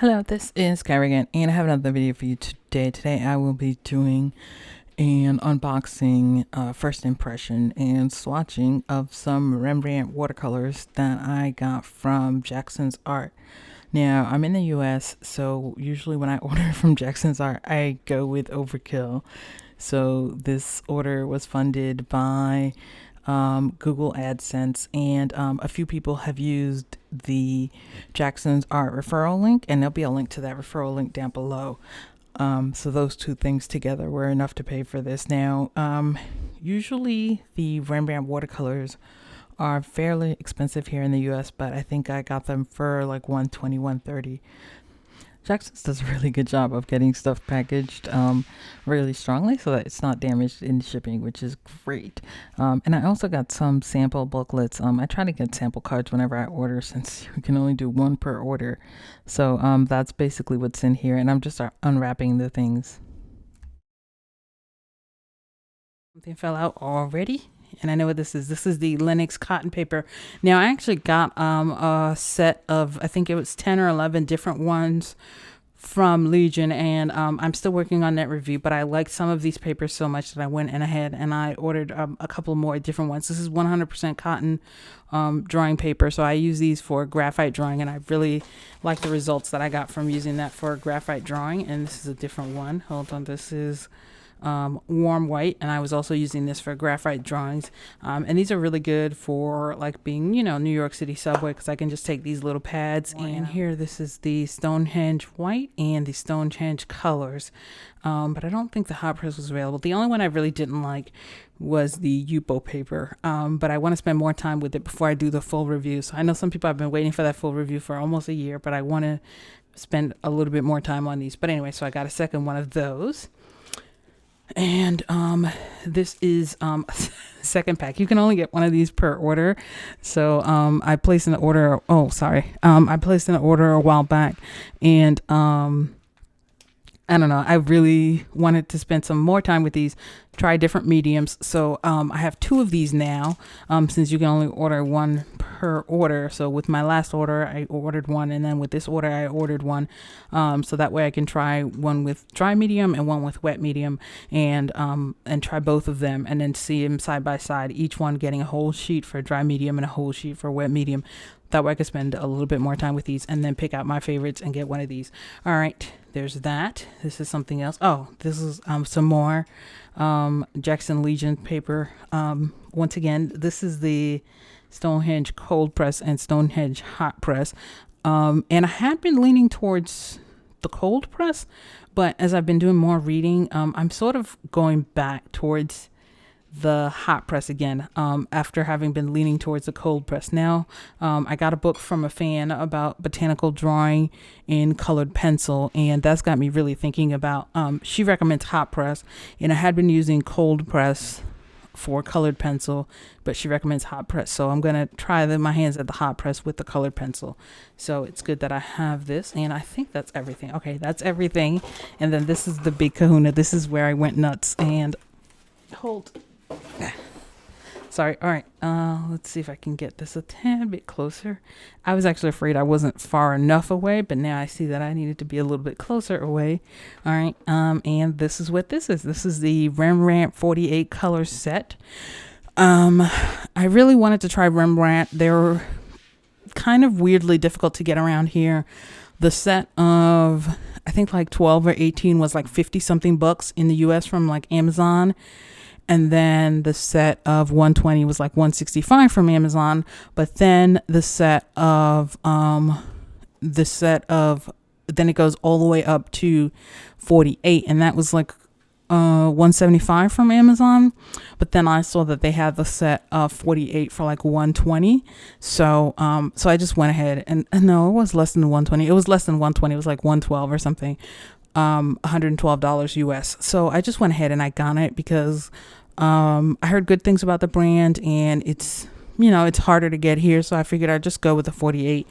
Hello, this is Karia again, and I have another video for you today. Today I will be doing an unboxing, first impression, and swatching of some Rembrandt watercolors that I got from Jackson's Art. Now, I'm in the US, so usually when I order from Jackson's Art, I go with overkill. So this order was funded by Google AdSense, and a few people have used the Jackson's Art referral link, and there'll be a link to that referral link down below. So those two things together were enough to pay for this. Now, usually the Rembrandt watercolors are fairly expensive here in the US, but I think I got them for like $120, $130. Jackson's does a really good job of getting stuff packaged really strongly so that it's not damaged in shipping, which is great. And I also got some sample booklets. I try to get sample cards whenever I order, since you can only do one per order. So that's basically what's in here, and I'm just unwrapping the things. Something fell out already. And I know what this is. This is the Lenox cotton paper. Now, I actually got a set of, I think it was 10 or 11 different ones from Legion, and I'm still working on that review, but I liked some of these papers so much that I went ahead and I ordered a couple more different ones. This is 100% cotton drawing paper, so I use these for graphite drawing, and I really like the results that I got from using that for graphite drawing. And this is a different one. Hold on, this is warm white, and I was also using this for graphite drawings, and these are really good for like being, New York City subway, because I can just take these little pads. And here, this is the Stonehenge white and the Stonehenge colors, but I don't think the hot press was available. The only one I really didn't like was the Yupo paper, but I want to spend more time with it before I do the full review. So I know some people have been waiting for that full review for almost a year, but I want to spend a little bit more time on these. But anyway, so I got a second one of those. And this is second pack. You can only get one of these per order, so I placed an order. I placed an order a while back, and I don't know, I really wanted to spend some more time with these, try different mediums. So I have two of these now, since you can only order one per order. So with my last order, I ordered one, and then with this order, I ordered one. So that way I can try one with dry medium and one with wet medium, and try both of them, and then see them side by side, each one getting a whole sheet for dry medium and a whole sheet for wet medium. That way I could spend a little bit more time with these, and then pick out my favorites and get one of these. All right, there's that. This is something else. Oh, this is some more Jackson Legion paper. Once again, this is the Stonehenge cold press and Stonehenge hot press. And I had been leaning towards the cold press, but as I've been doing more reading, I'm sort of going back towards the hot press again, after having been leaning towards the cold press. Now, I got a book from a fan about botanical drawing in colored pencil, and that's got me really thinking about, she recommends hot press, and I had been using cold press for colored pencil, but she recommends hot press. So I'm going to try my hands at the hot press with the colored pencil. So it's good that I have this, and I think that's everything. Okay, that's everything. And then this is the big kahuna. This is where I went nuts, and sorry. All right, let's see if I can get this a tad bit closer. I was actually afraid I wasn't far enough away, but now I see that I needed to be a little bit closer away. All right, and this is what this is. This is the Rembrandt 48 color set. I really wanted to try Rembrandt. They're kind of weirdly difficult to get around here. The set of, I think like 12 or 18 was like 50 something bucks in the US from like Amazon. And then the set of 120 was like 165 from Amazon. But then the set of then it goes all the way up to 48, and that was like 175 from Amazon. But then I saw that they had the set of 48 for like 120. So I just went ahead and no, it was less than 120. It was less than 120. It was like 112 or something. $112 US. So I just went ahead and I got it because I heard good things about the brand, and it's harder to get here. So I figured I'd just go with the 48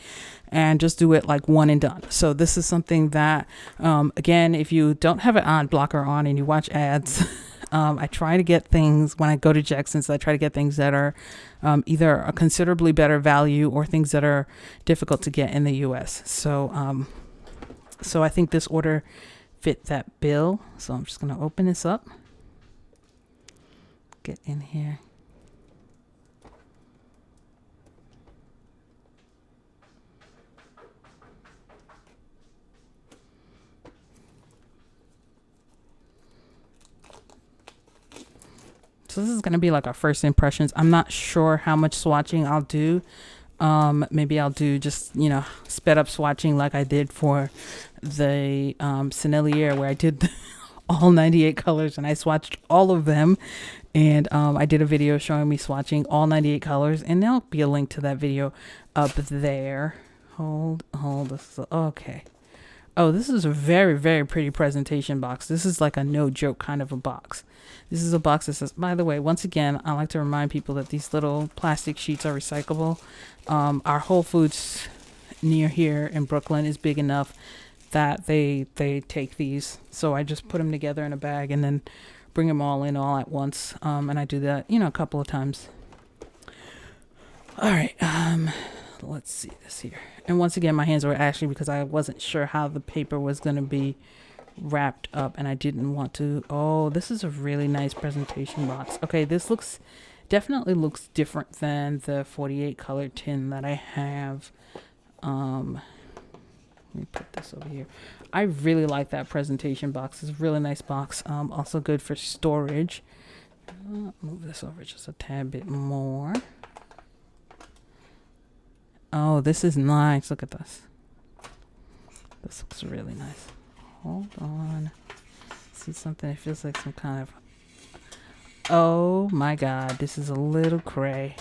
and just do it like one and done. So this is something that, again, if you don't have an ad blocker on and you watch ads, I try to get things when I go to Jackson's. I try to get things that are either a considerably better value or things that are difficult to get in the US. So So I think this order fit that bill. So I'm just going to open this up. Get in here. So this is going to be like our first impressions. I'm not sure how much swatching I'll do. Maybe I'll do just, you know, sped up swatching like I did for the Sennelier, where I did all 98 colors and I swatched all of them. And I did a video showing me swatching all 98 colors, and there'll be a link to that video up there. Hold, this is, okay. Oh, this is a very, very pretty presentation box. This is like a no joke kind of a box. This is a box that says, by the way, once again, I like to remind people that these little plastic sheets are recyclable. Our Whole Foods near here in Brooklyn is big enough that they take these. So I just put them together in a bag and then bring them all in all at once. And I do that, you know, a couple of times. All right. Let's see this here. And once again, my hands were ashy because I wasn't sure how the paper was going to be wrapped up, and I didn't want to. Oh, this is a really nice presentation box. Okay, this definitely looks different than the 48 color tin that I have. Let me put this over here. I really like that presentation box. It's a really nice box. Also good for storage. Move this over just a tad bit more. Oh, this is nice. Look at this. This looks really nice. Hold on. See something? It feels like some kind of... Oh my God. This is a little cray.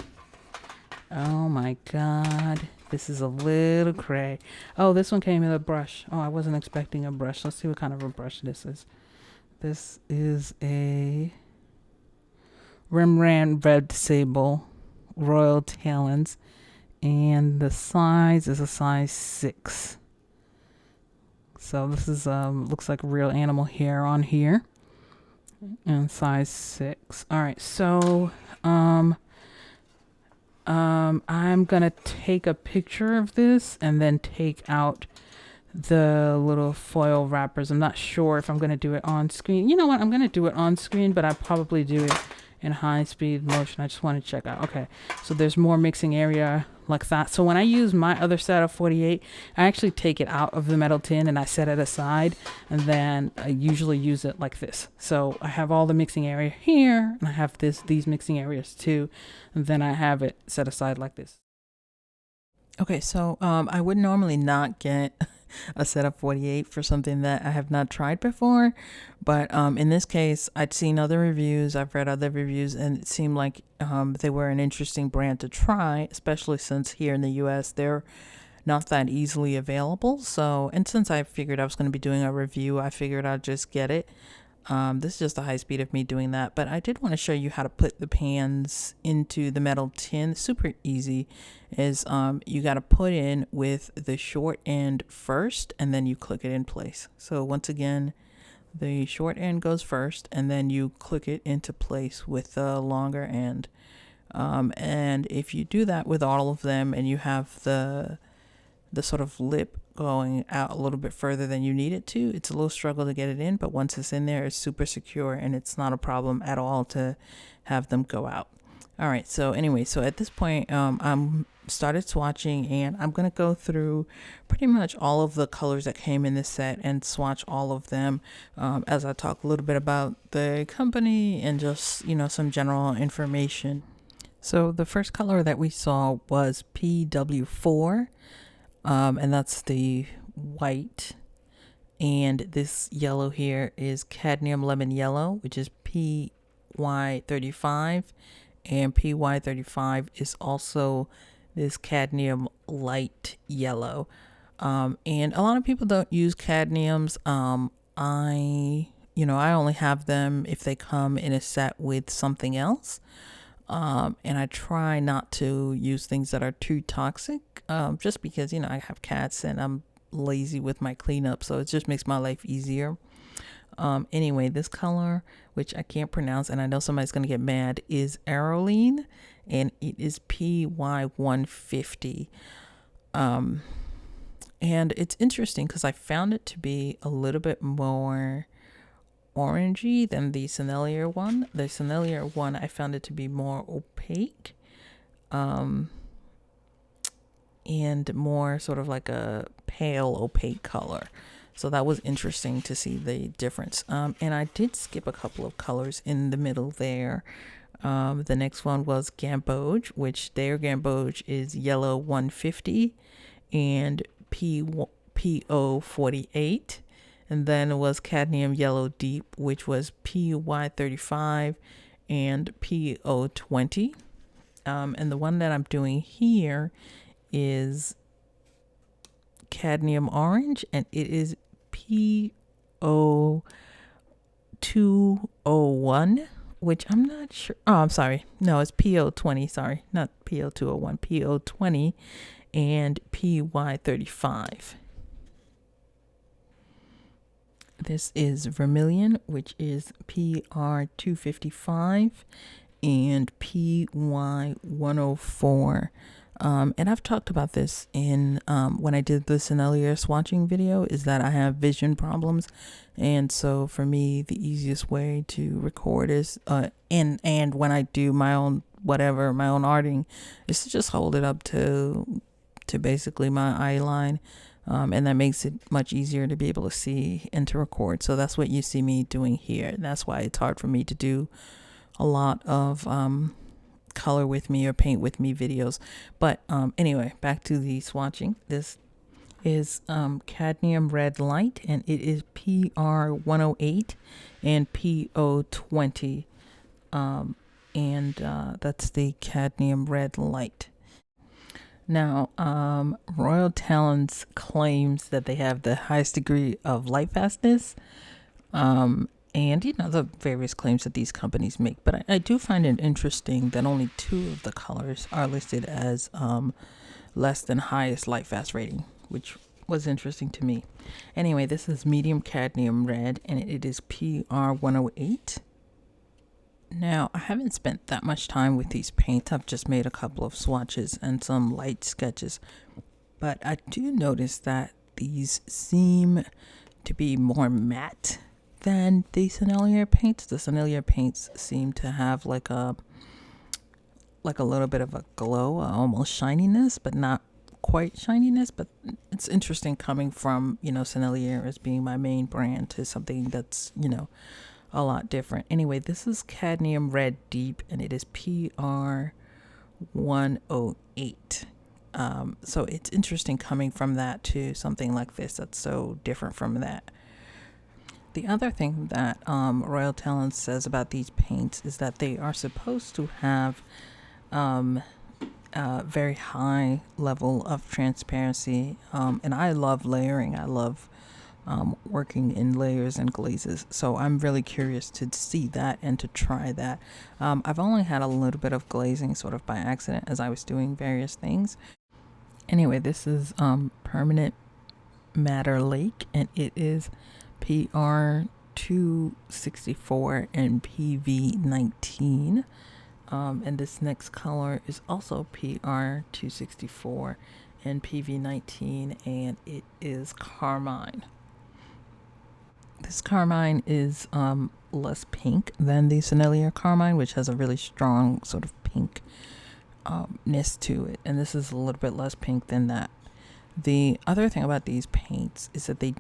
Oh my God. This is a little cray. Oh, this one came with a brush. Oh, I wasn't expecting a brush. Let's see what kind of a brush this is. This is a Rembrandt Red Sable Royal Talens. And the size is a size 6. So this is looks like real animal hair on here. And size 6. All right, so I'm gonna take a picture of this and then take out the little foil wrappers. I'm not sure if I'm gonna do it on screen. You know what? I'm gonna do it on screen, but I'll probably do it in high speed motion. I just want to check out. Okay, so there's more mixing area like that. So when I use my other set of 48, I actually take it out of the metal tin and I set it aside, and then I usually use it like this. So I have all the mixing area here, and I have these mixing areas too, and then I have it set aside like this. Okay, so I would normally not get a set of 48 for something that I have not tried before, but in this case, I'd seen other reviews, I've read other reviews, and it seemed like they were an interesting brand to try, especially since here in the US they're not that easily available. So, and since I figured I was going to be doing a review, I figured I'd just get it. This is just the high speed of me doing that, but I did want to show you how to put the pans into the metal tin. Super easy. Is you got to put in with the short end first, and then you click it in place. So once again, the short end goes first, and then you click it into place with the longer end. And if you do that with all of them, and you have the sort of lip going out a little bit further than you need it to, it's a little struggle to get it in, but once it's in there, it's super secure, and it's not a problem at all to have them go out. All right, so anyway, so at this point, I'm started swatching, and I'm going to go through pretty much all of the colors that came in this set and swatch all of them as I talk a little bit about the company and just, you know, some general information. So the first color that we saw was PW4. And that's the white, and this yellow here is cadmium lemon yellow, which is PY35, and PY35 is also this cadmium light yellow. And a lot of people don't use cadmiums. I only have them if they come in a set with something else. And I try not to use things that are too toxic, just because, I have cats and I'm lazy with my cleanup, so it just makes my life easier. Anyway, this color, which I can't pronounce, and I know somebody's going to get mad, is Aeroline, and it is PY150. And it's interesting because I found it to be a little bit more orangey than the Sennelier one. The Sennelier one, I found it to be more opaque, and more sort of like a pale opaque color. So that was interesting to see the difference. And I did skip a couple of colors in the middle there. The next one was Gamboge, which their Gamboge is yellow 150 and PO 48. And then it was Cadmium Yellow Deep, which was PY 35 and PO 20. And the one that I'm doing here is Cadmium Orange, and it is PO 201, which I'm not sure. Oh, I'm sorry. No, it's PO 20. Sorry, not PO 201, PO 20 and PY 35. This is Vermilion, which is PR 255 and PY 104. And I've talked about this in when I did the Sennelier swatching video, is that I have vision problems. And so for me, the easiest way to record is, and when I do my own my own arting, is to just hold it up to basically my eye line. And that makes it much easier to be able to see and to record. So that's what you see me doing here. And that's why it's hard for me to do a lot of color with me or paint with me videos. But anyway, back to the swatching. This is Cadmium Red Light, and it is PR 108 and PO 20. And that's the Cadmium Red Light. Now, Royal Talens claims that they have the highest degree of light fastness, and the various claims that these companies make. But I do find it interesting that only 2 of the colors are listed as less than highest light fast rating, which was interesting to me. Anyway, this is Medium Cadmium Red, and it is PR 108. Now, I haven't spent that much time with these paints. I've just made a couple of swatches and some light sketches. But I do notice that these seem to be more matte than the Sennelier paints. The Sennelier paints seem to have like a little bit of a glow, almost shininess, but not quite shininess. But it's interesting coming from, Sennelier as being my main brand to something that's, a lot different. Anyway, this is Cadmium Red Deep, and it is PR 108. So it's interesting coming from that to something like this that's so different from that. The other thing that Royal Talens says about these paints is that they are supposed to have a very high level of transparency. And I love layering. I love working in layers and glazes, so I'm really curious to see that and to try that. I've only had a little bit of glazing sort of by accident as I was doing various things. Anyway, this is Permanent Matter Lake, and it is PR 264 and PV 19. And this next color is also PR 264 and PV 19, and it is Carmine. This Carmine is less pink than the Sennelier Carmine, which has a really strong sort of pinkness to it. And this is a little bit less pink than that. The other thing about these paints is that they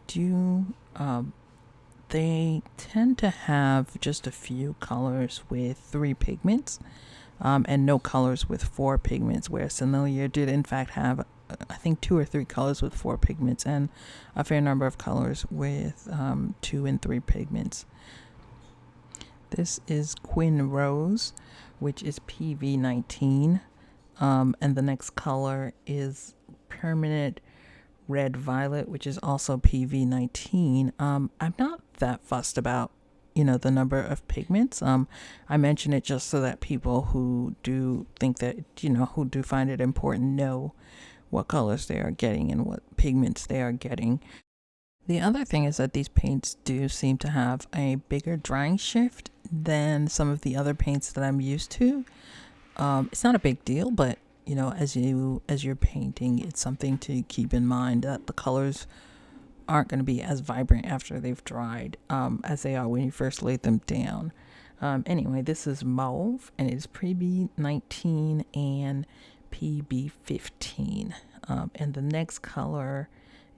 tend to have just a few colors with 3 pigments, and no colors with 4 pigments, where Sennelier did in fact have I think 2 or 3 colors with 4 pigments and a fair number of colors with 2 and 3 pigments. This is Quinn Rose, which is PV 19, and the next color is Permanent Red Violet, which is also PV 19. I'm not that fussed about the number of pigments. I mention it just so that people who do think that who do find it important know what colors they are getting and what pigments they are getting. The other thing is that these paints do seem to have a bigger drying shift than some of the other paints that I'm used to. It's not a big deal, but you know, as you're painting, it's something to keep in mind that the colors aren't going to be as vibrant after they've dried as they are when you first lay them down. Anyway, this is mauve, and it's PB19 and PB15. And the next color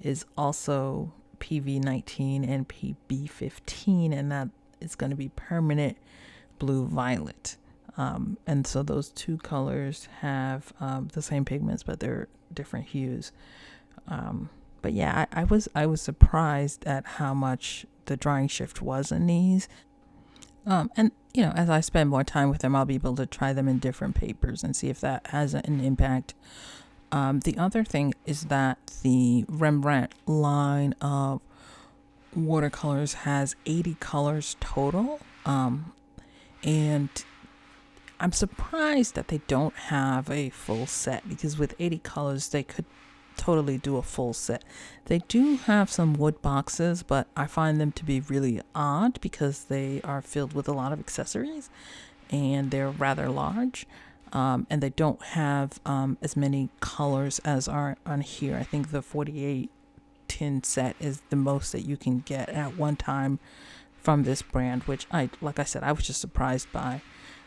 is also PV19 and PB15, and that is going to be permanent blue violet. And so those two colors have the same pigments, but they're different hues. But yeah, I was surprised at how much the drying shift was in these. And you know, as I spend more time with them, I'll be able to try them in different papers and see if that has an impact. The other thing is that the Rembrandt line of watercolors has 80 colors total. And I'm surprised that they don't have a full set, because with 80 colors, they could totally do a full set. They do have some wood boxes, but I find them to be really odd because they are filled with a lot of accessories and they're rather large. And they don't have as many colors as are on here. I think the 48 tin set is the most that you can get at one time from this brand, which like I said, I was just surprised by.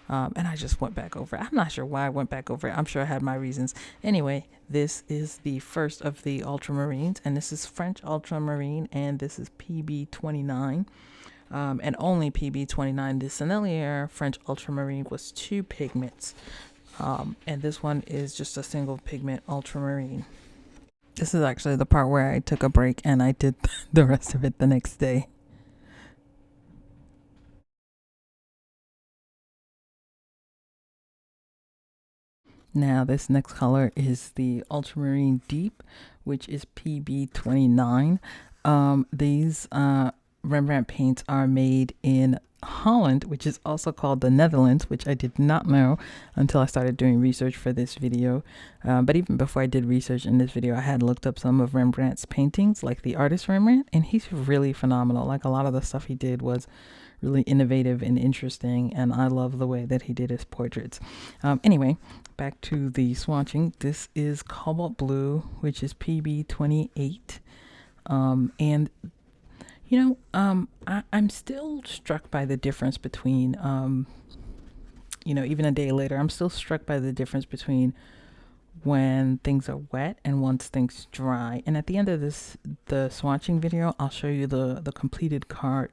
And I just went back over it. I'm not sure why I went back over it. I'm sure I had my reasons. Anyway, this is the first of the ultramarines, and this is French ultramarine, and this is PB29, and only PB29. The Sennelier French ultramarine was 2 pigments, and this one is just a single pigment ultramarine. This is actually the part where I took a break and I did the rest of it the next day. Now, this next color is the Ultramarine Deep, which is PB29. These Rembrandt paints are made in Holland, which is also called the Netherlands, which I did not know until I started doing research for this video. But even before I did research in this video, I had looked up some of Rembrandt's paintings, like the artist Rembrandt, and he's really phenomenal. Like, a lot of the stuff he did was really innovative and interesting, and I love the way that he did his portraits. Anyway, back to the swatching. This is Cobalt Blue, which is PB28. And you know, I'm still struck by the difference between, you know, even a day later, I'm still struck by the difference between when things are wet and once things dry. And at the end of the swatching video, I'll show you the completed cart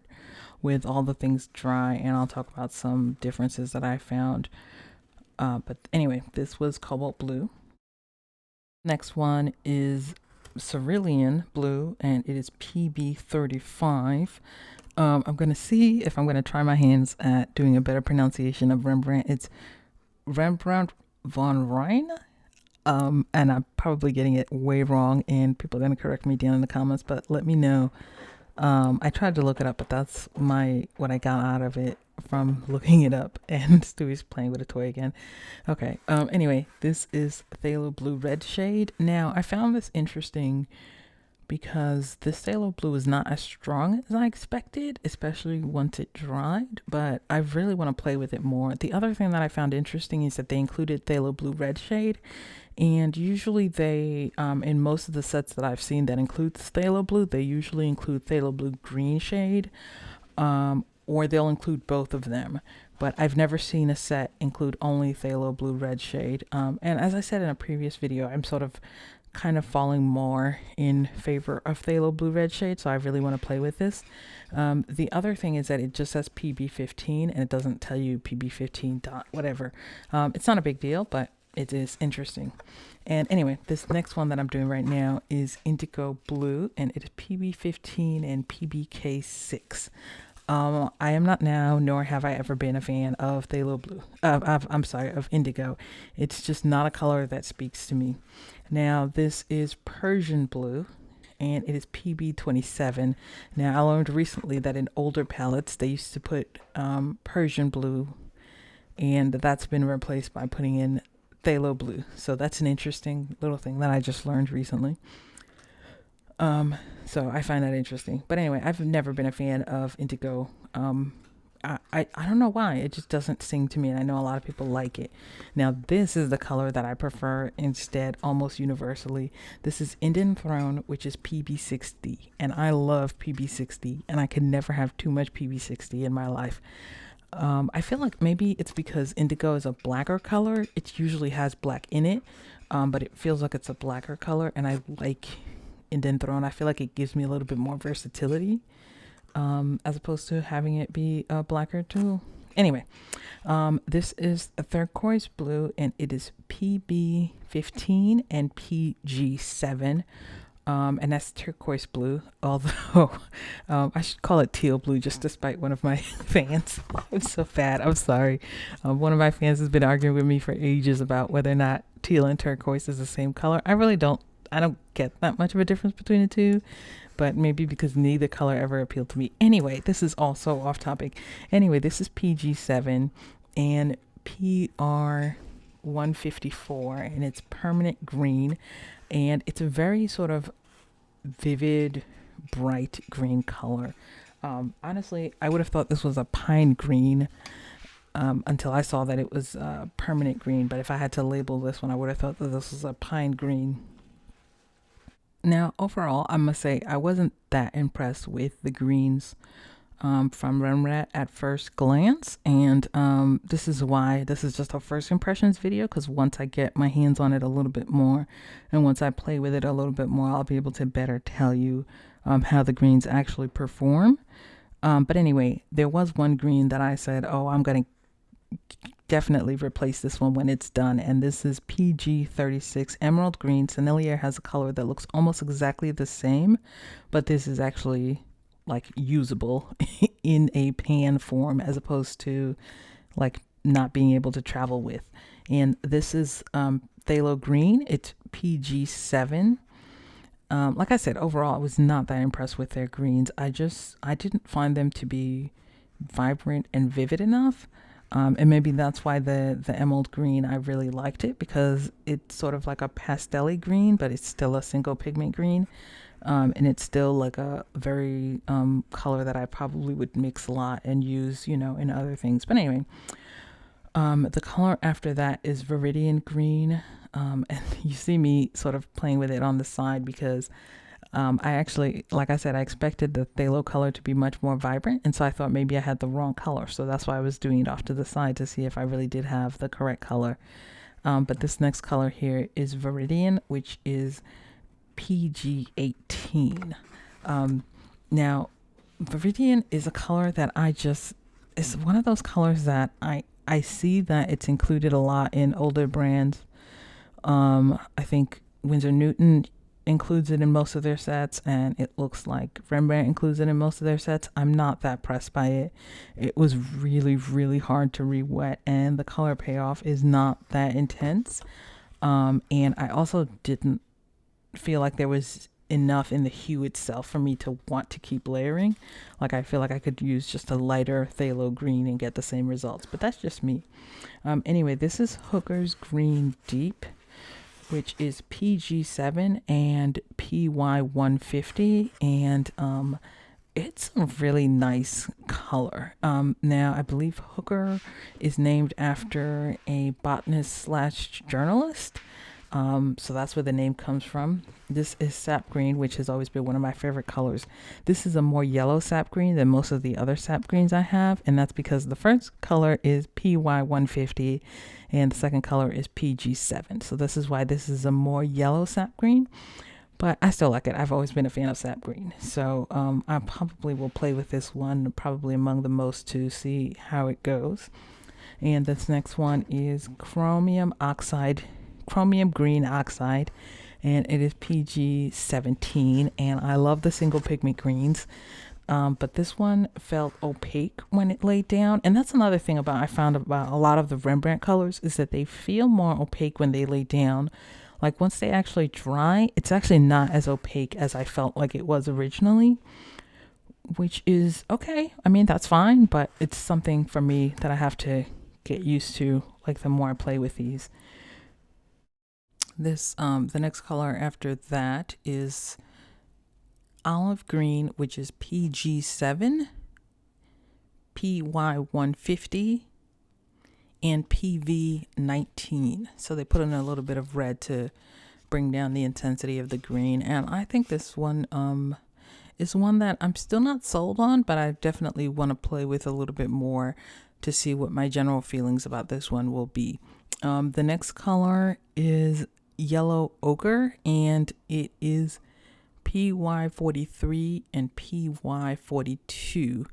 with all the things dry, and I'll talk about some differences that I found. But anyway, this was Cobalt Blue. Next one is Cerulean Blue, and it is PB35. I'm going to see if I'm going to try my hands at doing a better pronunciation of Rembrandt. It's Rembrandt von Rijn. And I'm probably getting it way wrong, and people are going to correct me down in the comments, but let me know. I tried to look it up, but that's what I got out of it from looking it up. And Stewie's playing with a toy again. Okay. Anyway, this is Phthalo Blue Red shade. Now, I found this interesting because this phthalo blue is not as strong as I expected, especially once it dried, but I really want to play with it more. The other thing that I found interesting is that they included phthalo blue red shade, and usually they, in most of the sets that I've seen that includes phthalo blue, they usually include phthalo blue green shade, or they'll include both of them. But I've never seen a set include only phthalo blue red shade. And as I said in a previous video, I'm sort of kind of falling more in favor of phthalo blue red shade, so I really want to play with this. The other thing is that it just says PB15 and it doesn't tell you PB15 dot whatever. It's not a big deal, but it is interesting. And anyway, this next one that I'm doing right now is Indigo Blue, and it is PB15 and PBK6. I am not now, nor have I ever been a fan of phthalo blue. Of indigo. It's just not a color that speaks to me. Now, this is Persian blue, and it is PB27. Now, I learned recently that in older palettes, they used to put Persian blue, and that's been replaced by putting in phthalo blue. So that's an interesting little thing that I just learned recently. So I find that interesting. But anyway, I've never been a fan of indigo I don't know why. It just doesn't sing to me, and I know a lot of people like it. Now, this is the color that I prefer instead, almost universally. This is Indian Throne, which is PB60, and I love PB60, and I can never have too much PB60 in my life. I feel like maybe it's because indigo is a blacker color. It usually has black in it, but it feels like it's a blacker color, and I like Indian Throne. I feel like it gives me a little bit more versatility, as opposed to having it be blacker too. Anyway, this is a turquoise blue, and it is PB15 and PG7. And that's turquoise blue, although I should call it teal blue just despite one of my fans. I'm so bad. I'm sorry. One of my fans has been arguing with me for ages about whether or not teal and turquoise is the same color. I don't get that much of a difference between the two, but maybe because neither color ever appealed to me. Anyway, this is also off topic. Anyway, this is PG7 and PR154, and it's permanent green. And it's a very sort of vivid, bright green color. Honestly, I would have thought this was a pine green until I saw that it was permanent green. But if I had to label this one, I would have thought that this was a pine green. Now, overall, I must say I wasn't that impressed with the greens from Rembrandt at first glance, and this is why this is just a first impressions video, because once I get my hands on it a little bit more and once I play with it a little bit more, I'll be able to better tell you how the greens actually perform. But anyway, there was one green that I said, oh, I'm going to definitely replace this one when it's done, and this is PG36 Emerald Green. Sennelier has a color that looks almost exactly the same, but this is actually like usable in a pan form as opposed to like not being able to travel with. And this is phthalo green. It's PG7. Like I said, overall I was not that impressed with their greens. I didn't find them to be vibrant and vivid enough. And maybe that's why the emerald green, I really liked it, because it's sort of like a pastel-y green, but it's still a single pigment green. And it's still like a very color that I probably would mix a lot and use, in other things. But anyway, the color after that is Viridian Green. And you see me sort of playing with it on the side because I actually, like I said, I expected the phthalo color to be much more vibrant. And so I thought maybe I had the wrong color. So that's why I was doing it off to the side to see if I really did have the correct color. But this next color here is Viridian, which is PG18. Now, Viridian is a color that it's one of those colors that I see that it's included a lot in older brands. I think Winsor Newton includes it in most of their sets, and it looks like Rembrandt includes it in most of their sets. I'm not that pressed by it. It was really, really hard to re-wet, and the color payoff is not that intense. And I also didn't feel like there was enough in the hue itself for me to want to keep layering. Like I feel like I could use just a lighter phthalo green and get the same results, but that's just me. Anyway, this is Hooker's Green Deep, which is PG7 and PY150, and it's a really nice color. Now I believe Hooker is named after a botanist slash journalist. So that's where the name comes from. This is sap green, which has always been one of my favorite colors. This is a more yellow sap green than most of the other sap greens I have, and that's because the first color is PY150 and the second color is PG7. So this is why this is a more yellow sap green, but I still like it. I've always been a fan of sap green. So I probably will play with this one, probably among the most, to see how it goes. And this next one is chromium green oxide, and it is PG17, and I love the single pigment greens, but this one felt opaque when it laid down. And that's another thing I found about a lot of the Rembrandt colors, is that they feel more opaque when they lay down. Like once they actually dry, it's actually not as opaque as I felt like it was originally, which is okay. I mean, that's fine, but it's something for me that I have to get used to, like the more I play with these. This the next color after that is olive green, which is PG7, PY150 and PV19. So they put in a little bit of red to bring down the intensity of the green. And I think this one is one that I'm still not sold on, but I definitely want to play with a little bit more to see what my general feelings about this one will be. The next color is yellow ochre, and it is PY43 and PY42.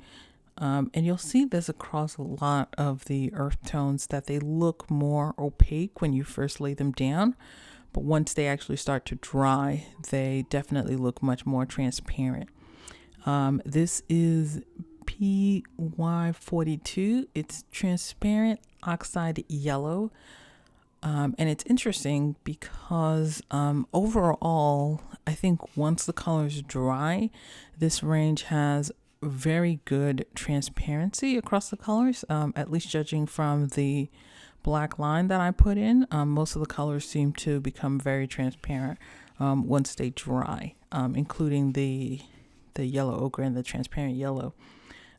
And you'll see this across a lot of the earth tones, that they look more opaque when you first lay them down, but once they actually start to dry, they definitely look much more transparent. This is PY42. It's transparent oxide yellow. And it's interesting because overall, I think once the colors dry, this range has very good transparency across the colors, at least judging from the black line that I put in. Most of the colors seem to become very transparent once they dry, including the yellow ochre and the transparent yellow.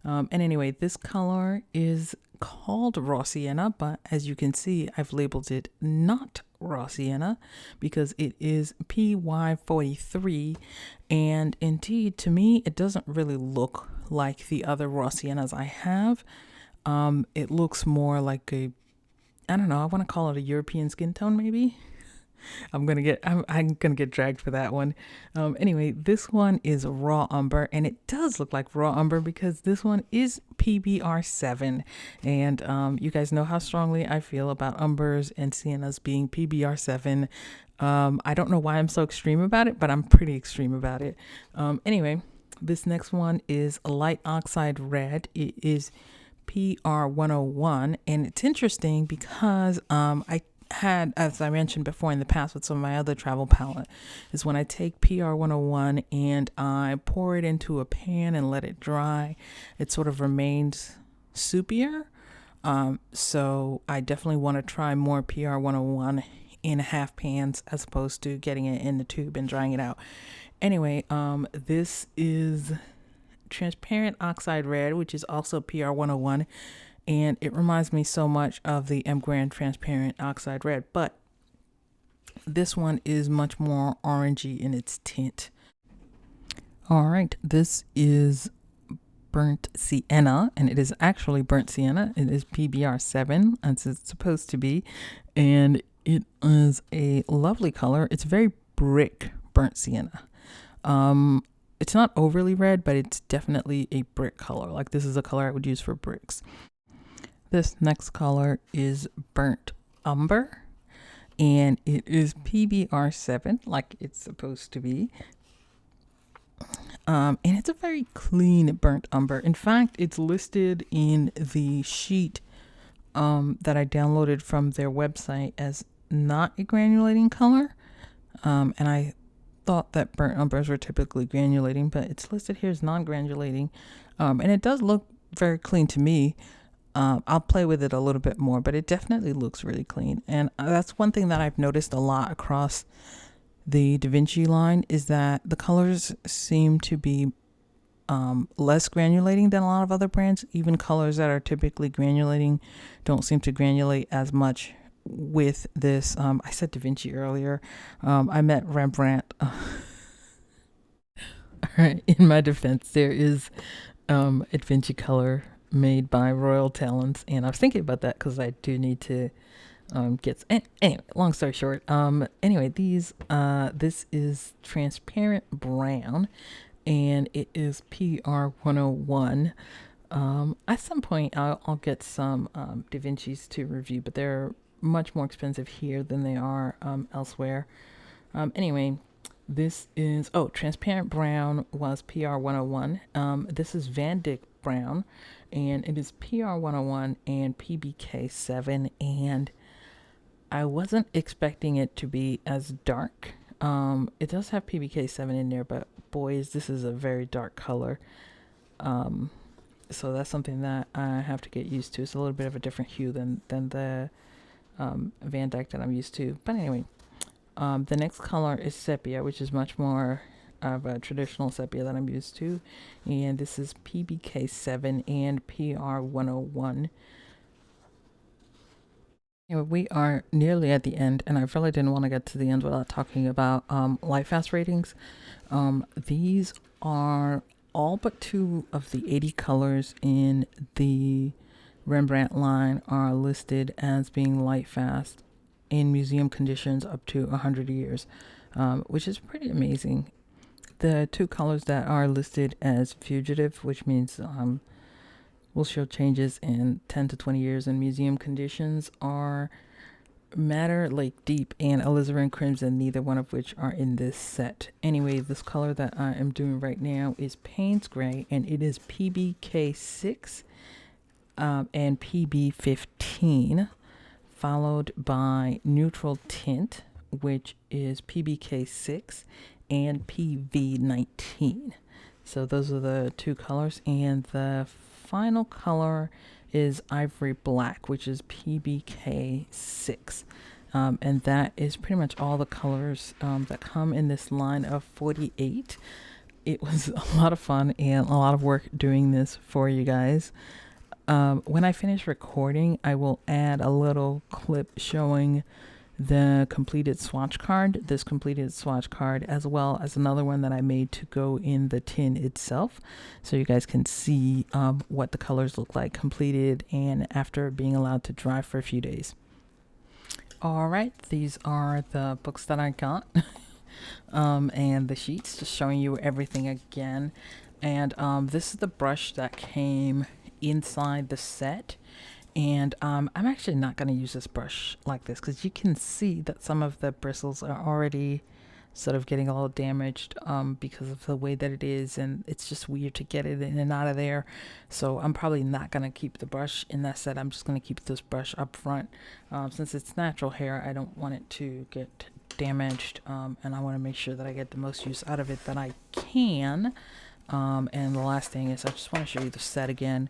And anyway, this color is called raw sienna, but as you can see, I've labeled it not raw sienna because it is PY43. And indeed, to me, it doesn't really look like the other raw siennas I have. It looks more like I don't know, I want to call it a European skin tone, maybe. I'm gonna get dragged for that one. Anyway, this one is raw umber, and it does look like raw umber because this one is PBR7, and you guys know how strongly I feel about umbers and siennas being PBR7. I don't know why I'm so extreme about it, but I'm pretty extreme about it. Anyway, this next one is a light oxide red. It is PR101, and it's interesting because I had, as I mentioned before in the past with some of my other travel palette, is when I take PR101 and I pour it into a pan and let it dry, it sort of remains soupier. So I definitely want to try more PR101 in half pans as opposed to getting it in the tube and drying it out. Anyway, this is transparent oxide red, which is also PR101. And it reminds me so much of the M. Grand Transparent Oxide Red, but this one is much more orangey in its tint. All right, this is burnt sienna, and it is actually burnt sienna. It is PBR7, as it's supposed to be, and it is a lovely color. It's very brick burnt sienna. It's not overly red, but it's definitely a brick color. Like, this is a color I would use for bricks. This next color is burnt umber, and it is PBR7, like it's supposed to be. And it's a very clean burnt umber. In fact, it's listed in the sheet that I downloaded from their website as not a granulating color. And I thought that burnt umbers were typically granulating, but it's listed here as non-granulating. And it does look very clean to me. I'll play with it a little bit more, but it definitely looks really clean. And that's one thing that I've noticed a lot across the Da Vinci line, is that the colors seem to be less granulating than a lot of other brands. Even colors that are typically granulating don't seem to granulate as much with this. I said Da Vinci earlier. I meant Rembrandt. All right, in my defense, there is a Da Vinci color made by Royal Talens, and I was thinking about that because I do need to anyway, long story short, anyway, this is transparent brown, and it is PR101. At some point I'll get some Da Vinci's to review, but they're much more expensive here than they are elsewhere. Anyway, this is transparent brown was PR101. This is Van Dyck brown, and it is PR101 and PBK7, and I wasn't expecting it to be as dark. It does have PBK7 in there, but boys, this is a very dark color. So that's something that I have to get used to. It's a little bit of a different hue than the Van Dyck that I'm used to. But anyway, the next color is sepia, which is much more I have a traditional sepia that I'm used to, and this is PBK7 and PR101. Anyway, we are nearly at the end, and I really didn't want to get to the end without talking about light fast ratings. These are all but 2 of the 80 colors in the Rembrandt line are listed as being light fast in museum conditions up to 100 years, which is pretty amazing. The 2 colors that are listed as fugitive, which means will show changes in 10 to 20 years in museum conditions, are Madder, Lake Deep, and Alizarin Crimson, neither one of which are in this set. Anyway, this color that I am doing right now is Payne's Gray, and it is PBK6 and PB15, followed by Neutral Tint, which is PBK6 and PV19. So those are the 2 colors, and the final color is Ivory Black, which is PBK6. And that is pretty much all the colors that come in this line of 48. It was a lot of fun and a lot of work doing this for you guys. When I finish recording, I will add a little clip showing the completed swatch card, this completed swatch card, as well as another one that I made to go in the tin itself, so you guys can see what the colors look like completed and after being allowed to dry for a few days. All right, these are the books that I got and the sheets, just showing you everything again. And this is the brush that came inside the set. And I'm actually not going to use this brush like this, because you can see that some of the bristles are already sort of getting a little damaged because of the way that it is, and it's just weird to get it in and out of there. So I'm probably not going to keep the brush in that set. I'm just going to keep this brush up front. Since it's natural hair, I don't want it to get damaged, and I want to make sure that I get the most use out of it that I can. And the last thing is I just want to show you the set again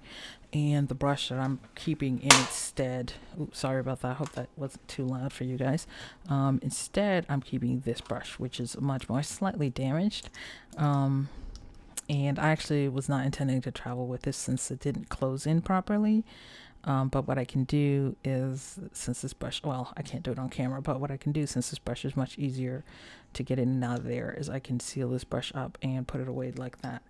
and the brush that I'm keeping in its stead. Oops, sorry about that. I hope that wasn't too loud for you guys. Instead, I'm keeping this brush, which is much more slightly damaged. And I actually was not intending to travel with this since it didn't close in properly. But what I can do is, since this brush, well, I can't do it on camera, but what I can do, since this brush is much easier to get in and out of there, is I can seal this brush up and put it away like that.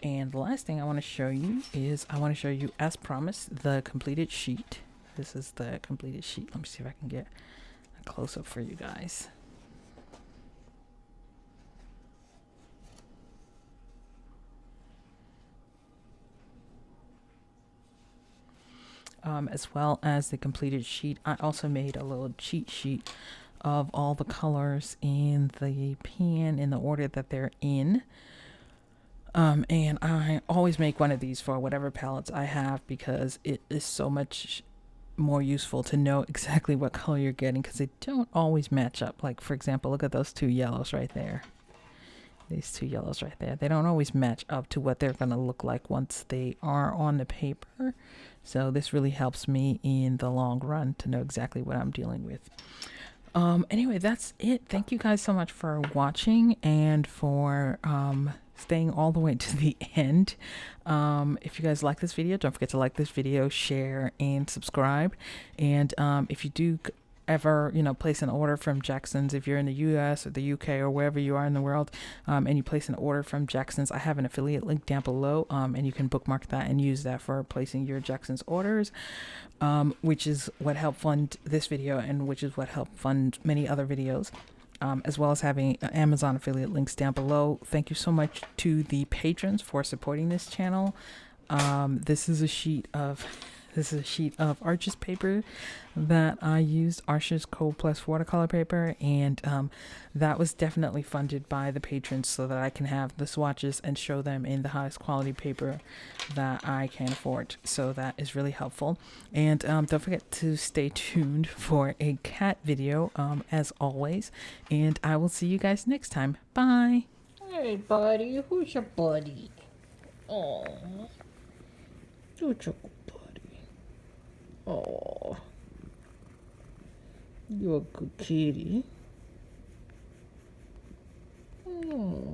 And the last thing I want to show you is, I want to show you, as promised, the completed sheet. This is the completed sheet. Let me see if I can get a close-up for you guys. As well as the completed sheet, I also made a little cheat sheet of all the colors in the pan in the order that they're in. And I always make one of these for whatever palettes I have, because it is so much more useful to know exactly what color you're getting, because they don't always match up. Like, for example, look at those 2 yellows right there. These 2 yellows right there. They don't always match up to what they're going to look like once they are on the paper. So this really helps me in the long run to know exactly what I'm dealing with. Anyway, that's it. Thank you guys so much for watching and for staying all the way to the end. If you guys like this video, don't forget to like this video, share, and subscribe. And if you do ever, place an order from Jackson's, if you're in the US or the UK or wherever you are in the world, and you place an order from Jackson's, I have an affiliate link down below, and you can bookmark that and use that for placing your Jackson's orders, which is what helped fund this video, and which is what helped fund many other videos, as well as having Amazon affiliate links down below. Thank you so much to the patrons for supporting this channel. This is a sheet of Arches paper that I used, Arches Cold Plus watercolor paper, and that was definitely funded by the patrons so that I can have the swatches and show them in the highest quality paper that I can afford. So that is really helpful. And don't forget to stay tuned for a cat video, as always, and I will see you guys next time. Bye. Hey buddy, who's your buddy? Oh, who's your buddy? Oh, you're a good kitty. Oh.